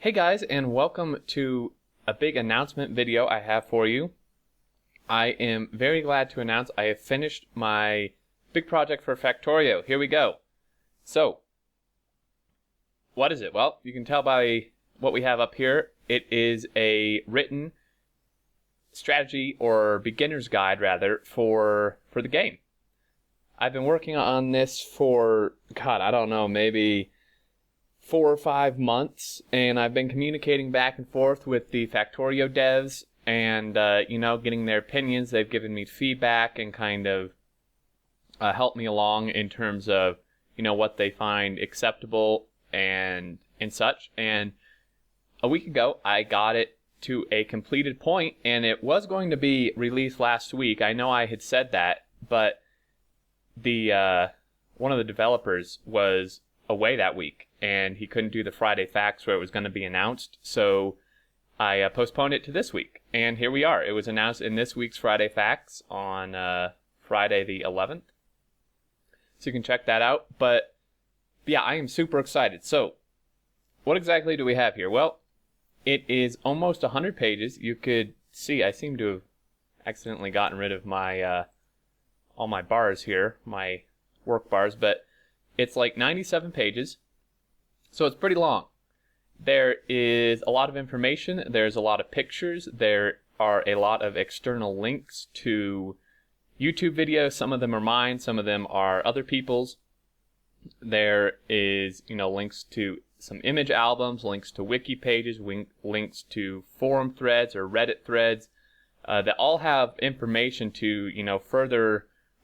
Hey guys, and welcome to a big announcement video I have for you. I am very glad to announce I have finished my big project for Factorio. Here we go. So, what is it? Well, you can tell by what we have up here. It is a written strategy or beginner's guide, rather, for the game. I've been working on this for, I don't know, maybe 4 or 5 months, and I've been communicating back and forth with the Factorio devs and, getting their opinions. They've given me feedback and kind of helped me along in terms of, what they find acceptable and such. And a week ago, I got it to a completed point, and it was going to be released last week. I know I had said that, but the one of the developers was away that week, and he couldn't do the Friday Facts where it was going to be announced, so I postponed it to this week, and here we are. It was announced in this week's Friday Facts on Friday the 11th, so you can check that out. But yeah, I am super excited. So what exactly do we have here? Well, it is almost 100 pages. You could see I seem to have accidentally gotten rid of my all my bars here, my work bars, but it's like 97 pages, so it's pretty long. There is a lot of information, there's a lot of pictures, there are a lot of external links to YouTube videos. Some of them are mine, some of them are other people's. There is, links to some image albums, links to wiki pages, links to forum threads or Reddit threads that all have information to,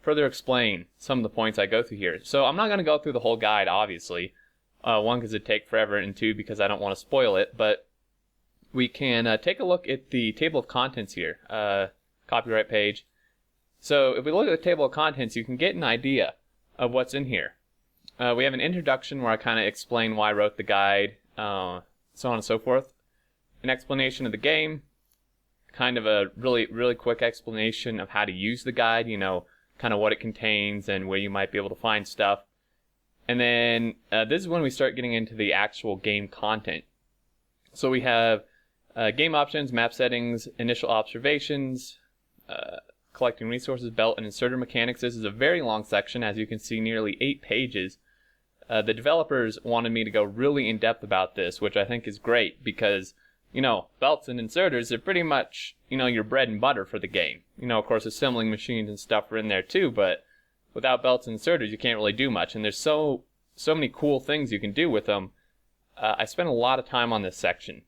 further explain some of the points I go through here. So I'm not going to go through the whole guide, obviously. One, because it'd take forever, and two, because I don't want to spoil it. But we can take a look at the table of contents here, copyright page. So if we look at the table of contents, you can get an idea of what's in here. We have an introduction where I kind of explain why I wrote the guide, so on and so forth. An explanation of the game, kind of a really quick explanation of how to use the guide, kind of what it contains and where you might be able to find stuff. And then this is when we start getting into the actual game content. So we have game options, map settings, initial observations, collecting resources, belt and inserter mechanics. This is a very long section, as you can see, nearly 8 pages. The developers wanted me to go really in depth about this, which I think is great because, belts and inserters are pretty much, your bread and butter for the game. Of course, assembling machines and stuff are in there too, but without belts and inserters, you can't really do much. And there's so many cool things you can do with them. I spent a lot of time on this section.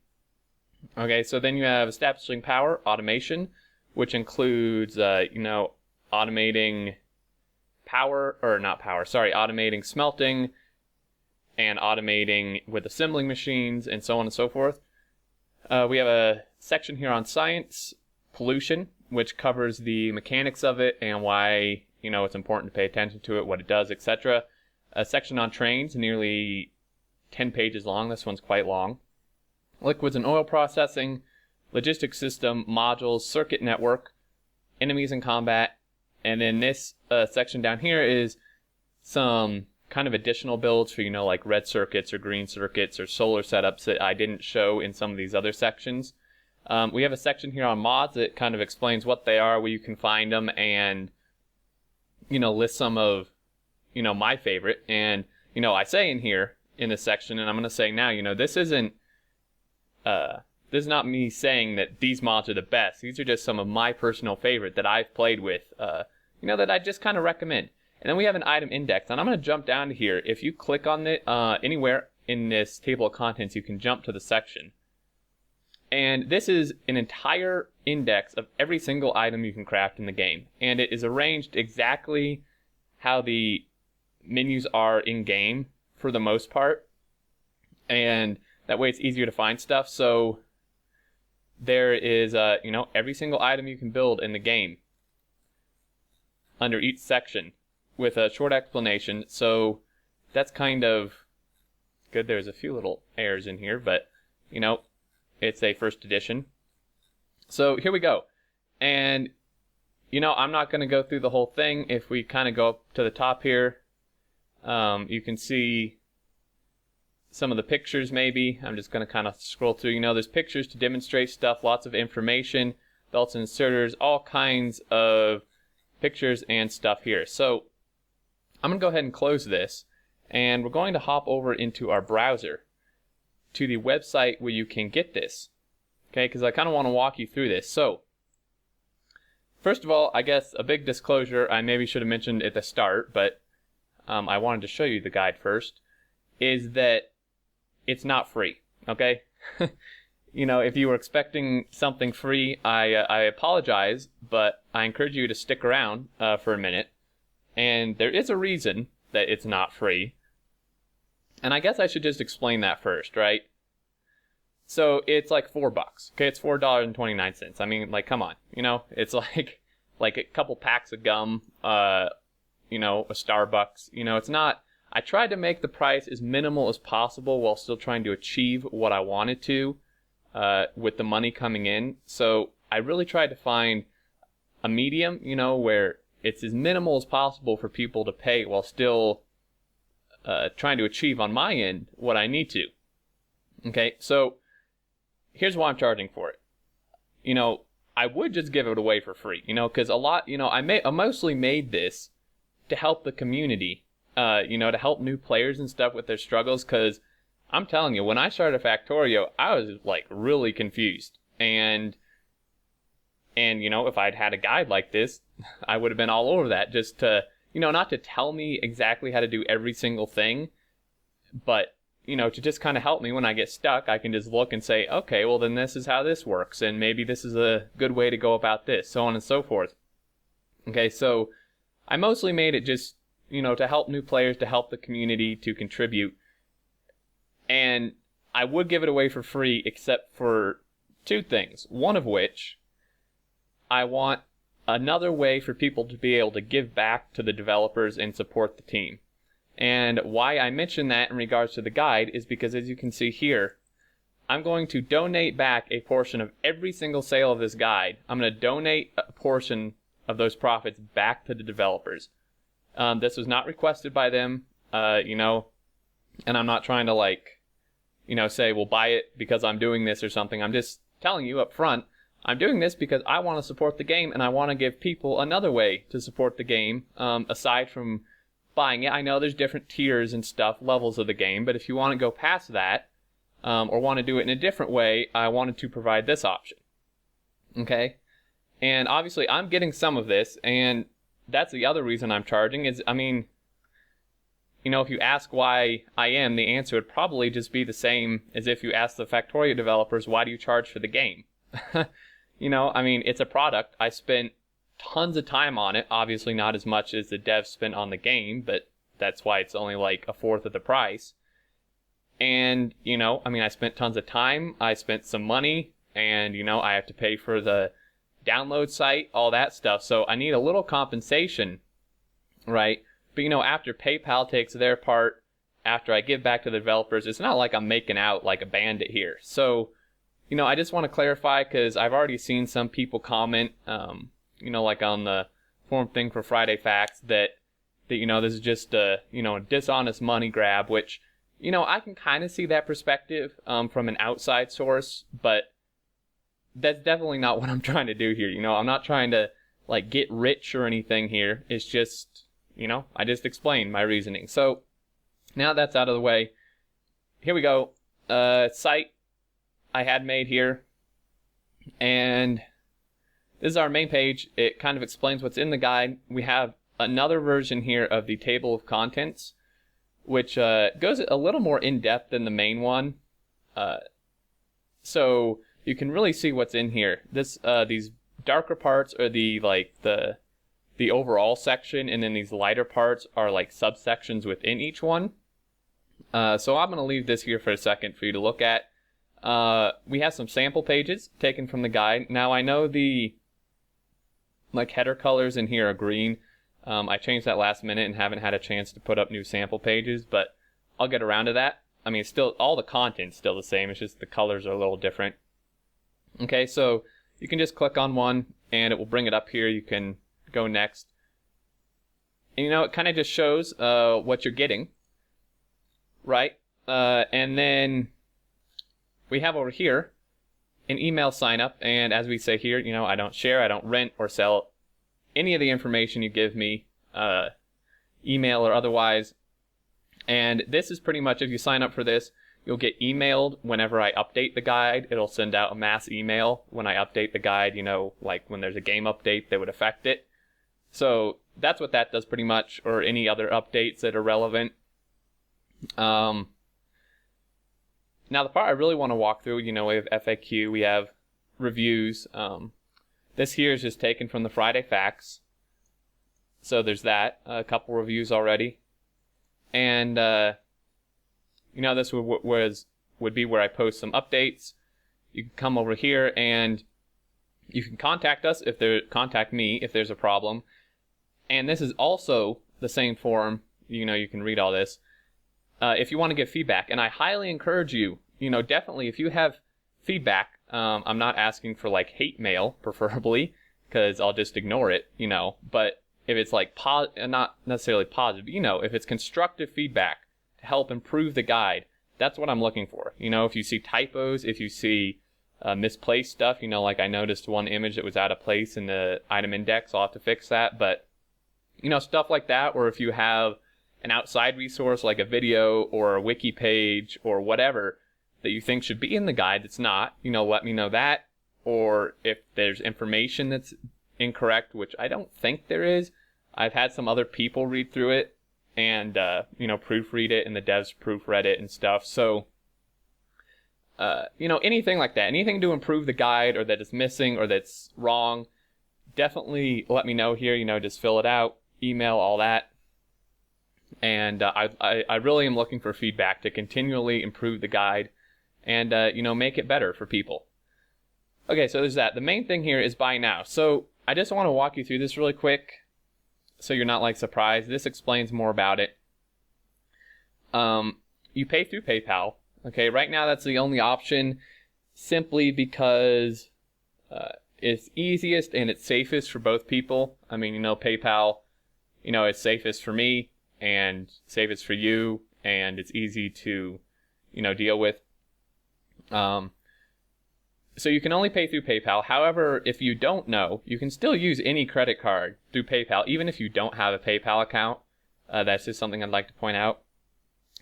Okay, so then you have establishing power, automation, which includes, automating automating smelting and automating with assembling machines and so on and so forth. We have a section here on science, pollution, which covers the mechanics of it and why, it's important to pay attention to it, what it does, etc. A section on trains, nearly 10 pages long. This one's quite long. Liquids and oil processing, logistics system, modules, circuit network, enemies in combat. And then this section down here is some kind of additional builds for, like red circuits or green circuits or solar setups that I didn't show in some of these other sections. We have a section here on mods that kind of explains what they are, where you can find them, and, list some of, my favorite. And, I say in here in this section, and I'm going to say now, this isn't, this is not me saying that these mods are the best. These are just some of my personal favorite that I've played with, that I just kind of recommend. And then we have an item index, and I'm going to jump down to here. If you click on it anywhere in this table of contents, you can jump to the section. And this is an entire index of every single item you can craft in the game. And it is arranged exactly how the menus are in-game for the most part. And that way it's easier to find stuff. So there is, every single item you can build in the game under each section with a short explanation. So that's kind of good. There's a few little errors in here, but, it's a first edition. So here we go. And, I'm not going to go through the whole thing. If we kind of go up to the top here, you can see some of the pictures maybe. I'm just going to kind of scroll through. There's pictures to demonstrate stuff, lots of information, belts and inserters, all kinds of pictures and stuff here. So I'm going to go ahead and close this, and we're going to hop over into our browser to the website where you can get this. Okay, because I kind of want to walk you through this. So first of all, I guess a big disclosure I maybe should have mentioned at the start, but I wanted to show you the guide first, is that it's not free, okay? If you were expecting something free, I apologize, but I encourage you to stick around for a minute. And there is a reason that it's not free. And I guess I should just explain that first, right? So it's like $4, okay? It's $4.29. I mean, like, come on, it's like a couple packs of gum, a Starbucks. It's not. I tried to make the price as minimal as possible while still trying to achieve what I wanted to with the money coming in. So I really tried to find a medium, where it's as minimal as possible for people to pay while still trying to achieve on my end what I need to. Okay, so here's why I'm charging for it. I would just give it away for free, because a lot, I mostly made this to help the community, to help new players and stuff with their struggles, because I'm telling you, when I started Factorio, I was like really confused, and if I'd had a guide like this, I would have been all over that, just to, not to tell me exactly how to do every single thing, but, to just kind of help me when I get stuck. I can just look and say, okay, well then this is how this works, and maybe this is a good way to go about this, so on and so forth. Okay, so I mostly made it just, to help new players, to help the community, to contribute. And I would give it away for free except for two things. One of which, I want another way for people to be able to give back to the developers and support the team. And why I mention that in regards to the guide is because, as you can see here, I'm going to donate back a portion of every single sale of this guide. I'm going to donate a portion of those profits back to the developers. This was not requested by them, and I'm not trying to say, well, buy it because I'm doing this or something. I'm just telling you up front, I'm doing this because I want to support the game, and I want to give people another way to support the game, aside from buying it. I know there's different tiers and stuff, levels of the game, but if you want to go past that, or want to do it in a different way, I wanted to provide this option. Okay? And obviously, I'm getting some of this, and that's the other reason I'm charging is, if you ask why I am, the answer would probably just be the same as if you ask the Factorio developers, why do you charge for the game? It's a product. I spent tons of time on it, obviously not as much as the devs spent on the game, but that's why it's only like a fourth of the price. And, I spent tons of time, I spent some money, and, I have to pay for the download site, all that stuff. So I need a little compensation, right? But, after PayPal takes their part, after I give back to the developers, it's not like I'm making out like a bandit here. So, I just want to clarify, because I've already seen some people comment, like on the forum thing for Friday Facts, that this is just a, a dishonest money grab, which, I can kind of see that perspective from an outside source, but that's definitely not what I'm trying to do here. I'm not trying to, get rich or anything here. It's just, I just explained my reasoning. So, now that's out of the way, here we go. Site I had made here, and this is our main page. It kind of explains what's in the guide. We have another version here of the table of contents, which goes a little more in-depth than the main one. So you can really see what's in here. These darker parts are the overall section, and then these lighter parts are like subsections within each one. So I'm going to leave this here for a second for you to look at. We have some sample pages taken from the guide. Now I know the header colors in here are green. I changed that last minute and haven't had a chance to put up new sample pages, but I'll get around to that. Still all the content's still the same. It's just the colors are a little different. Okay, so you can just click on one and it will bring it up here. You can go next. And it kind of just shows what you're getting, right? And then we have over here an email sign up. And as we say here, I don't share, I don't rent or sell any of the information you give me, email or otherwise. And this is pretty much, if you sign up for this, you'll get emailed whenever I update the guide. It'll send out a mass email when I update the guide, like when there's a game update that would affect it. So that's what that does pretty much, or any other updates that are relevant. Now the part I really want to walk through, we have FAQ, we have reviews. This here is just taken from the Friday Facts. So there's that, a couple reviews already. And, this would be where I post some updates. You can come over here and you can contact me if there's a problem. And this is also the same form, you can read all this, if you want to give feedback. And I highly encourage you, definitely if you have feedback, I'm not asking for like hate mail, preferably, because I'll just ignore it, but if it's like not necessarily positive, if it's constructive feedback to help improve the guide, that's what I'm looking for. If you see typos, if you see misplaced stuff, like I noticed one image that was out of place in the item index, I'll have to fix that. But, stuff like that, or if you have an outside resource like a video or a wiki page or whatever that you think should be in the guide that's not, let me know that. Or if there's information that's incorrect, which I don't think there is. I've had some other people read through it and, proofread it, and the devs proofread it and stuff. So, anything like that, anything to improve the guide or that is missing or that's wrong, definitely let me know here, just fill it out, email, all that. And I really am looking for feedback to continually improve the guide and, make it better for people. Okay, so there's that. The main thing here is buy now. So I just want to walk you through this really quick so you're not like surprised. This explains more about it. You pay through PayPal. Okay, right now that's the only option simply because it's easiest and it's safest for both people. I mean, PayPal, it's safest for me and safest for you, and it's easy to, deal with. So you can only pay through PayPal. However, if you don't know, you can still use any credit card through PayPal, even if you don't have a PayPal account. That's just something I'd like to point out.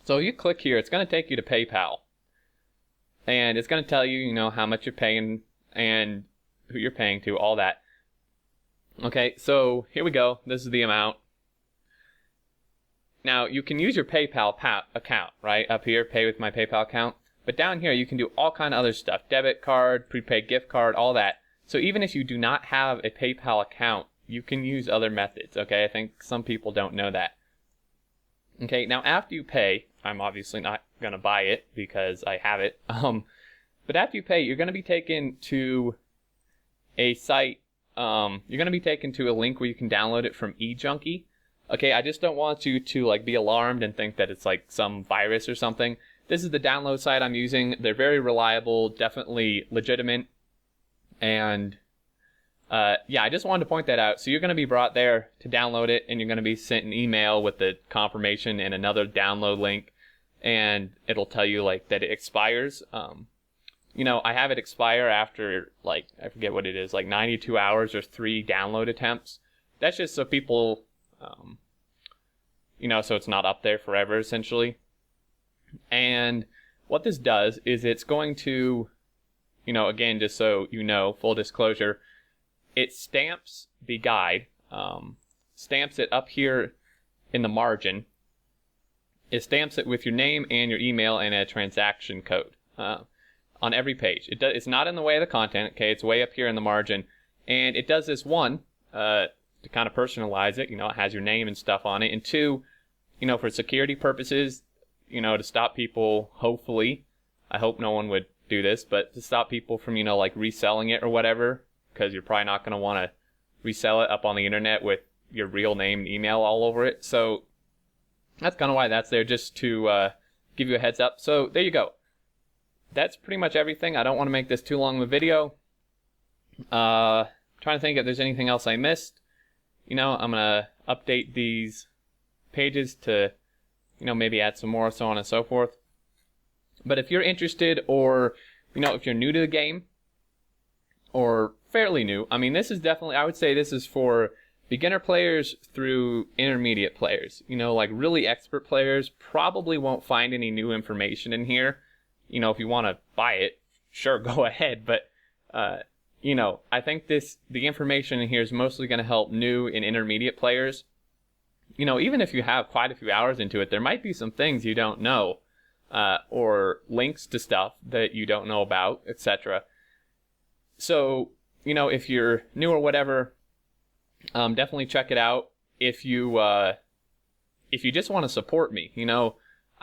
So you click here, it's going to take you to PayPal. And it's going to tell you, how much you're paying and who you're paying to, all that. Okay, so here we go. This is the amount. Now, you can use your PayPal account, right? Up here, pay with my PayPal account. But down here, you can do all kind of other stuff. Debit card, prepaid gift card, all that. So even if you do not have a PayPal account, you can use other methods, okay? I think some people don't know that. Okay, now after you pay, I'm obviously not going to buy it because I have it. But after you pay, you're going to be taken to a site. You're going to be taken to a link where you can download it from eJunkie. Okay, I just don't want you to be alarmed and think that it's like some virus or something. This is the download site I'm using. They're very reliable, definitely legitimate. And I just wanted to point that out. So you're going to be brought there to download it, and you're going to be sent an email with the confirmation and another download link. And it'll tell you that it expires. I have it expire after I forget what it is, 92 hours or 3 download attempts. That's just so people, so it's not up there forever essentially. And what this does is it's going to, again, just so full disclosure, it stamps the guide, stamps it up here in the margin. It stamps it with your name and your email and a transaction code on every page. It's not in the way of the content, okay? It's way up here in the margin. And it does this, one, to kind of personalize it. It has your name and stuff on it. And 2, for security purposes, to stop people, hopefully, I hope no one would do this, but to stop people from, reselling it or whatever, because you're probably not going to want to resell it up on the internet with your real name and email all over it. So that's kind of why that's there, just to give you a heads up. So there you go. That's pretty much everything. I don't want to make this too long of a video. Trying to think if there's anything else I missed. I'm going to update these pages to maybe add some more, so on and so forth. But if you're interested, or if you're new to the game or fairly new, I mean, this is definitely, I would say this is for beginner players through intermediate players. Like really expert players probably won't find any new information in here. If you want to buy it, sure, go ahead. But, I think the information in here is mostly going to help new and intermediate players. Even if you have quite a few hours into it, there might be some things you don't know, or links to stuff that you don't know about, etc. So, if you're new or whatever, definitely check it out. If you just want to support me,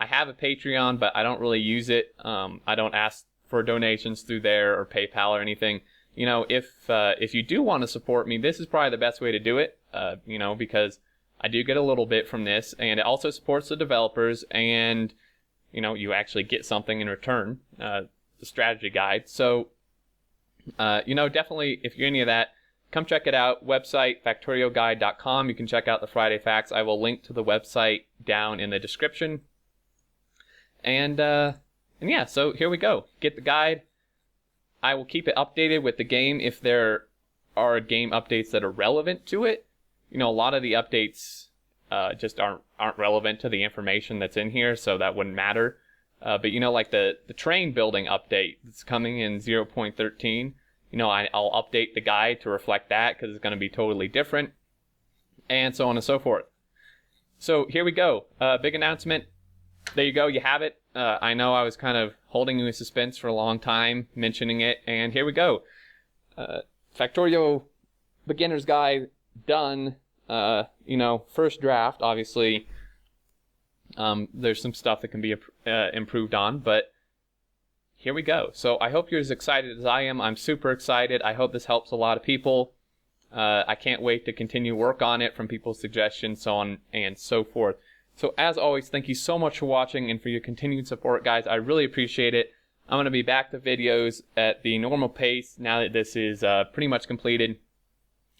I have a Patreon, but I don't really use it. I don't ask for donations through there or PayPal or anything. If you do want to support me, this is probably the best way to do it. Because I do get a little bit from this, and it also supports the developers, and you actually get something in return, the strategy guide. So, definitely, if you're any of that, come check it out. Website, factorioguide.com. You can check out the Friday Facts. I will link to the website down in the description. And yeah, so here we go. Get the guide. I will keep it updated with the game if there are game updates that are relevant to it. A lot of the updates just aren't relevant to the information that's in here, so that wouldn't matter. But like the train building update that's coming in 0.13, I'll update the guide to reflect that because it's going to be totally different, and so on and so forth. So here we go. Big announcement. There you go. You have it. I know I was kind of holding you in suspense for a long time mentioning it, and here we go. Factorio Beginner's Guide done. First draft, obviously. There's some stuff that can be improved on, but here we go. So I hope you're as excited as I am. I'm super excited. I hope this helps a lot of people. I can't wait to continue work on it from people's suggestions, so on and so forth. So as always, thank you so much for watching and for your continued support, guys. I really appreciate it. I'm going to be back to videos at the normal pace now that this is pretty much completed.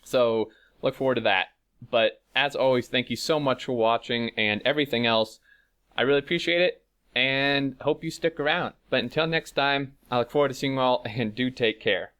So look forward to that. But as always, thank you so much for watching and everything else. I really appreciate it and hope you stick around. But until next time, I look forward to seeing you all, and do take care.